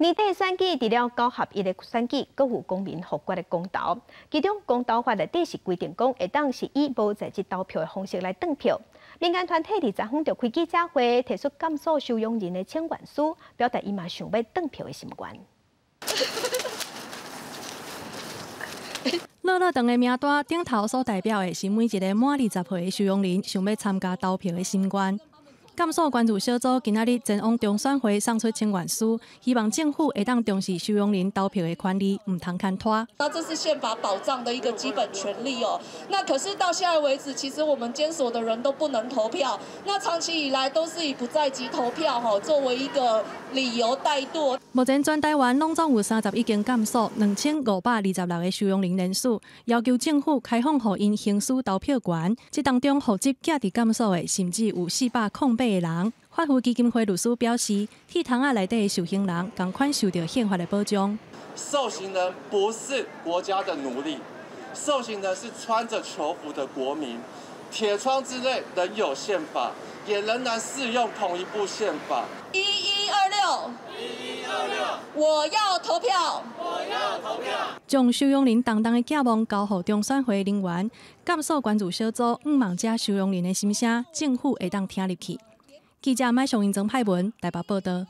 年底选举除了9合1的选举，更有公民合决的公投。其中公投法内底是规定讲，会当是以无在职投票的方式来转票。民间团体20分就开记者会，提出甘肃收容人的请愿书，表达伊嘛想要转票的心愿。乐乐长的名单顶头所代表的是每一个满20岁的收容人想要参加投票的心愿。甘肃关注小组今仔日前往中选会送出请愿书，希望政府会当重视收容人投票的权利，唔通牵拖。那这是宪法保障的一个基本权利哦。那可是到现在为止，其实我们监所的人都不能投票。那长期以来都是以不在籍投票作为一个理由怠惰。目前全台湾拢总有31间监所，2526个收容人人数，要求政府开放予因行使投票权。这当中户籍寄伫监所的，甚至有408个人。法扶基金会律师表示，铁窗仔内底的受刑人同款受到宪法的保障。受刑人不是国家的奴隶，受刑人是穿着囚服的国民。铁窗之内仍有宪法，也仍然适用同一部宪法。1126，我要投票，将收容人当当的寄望交予中选会人员，甘肃关注小组毋望这收容人的心声，政府会当听入去。记者麦尚英曾派文台北报道。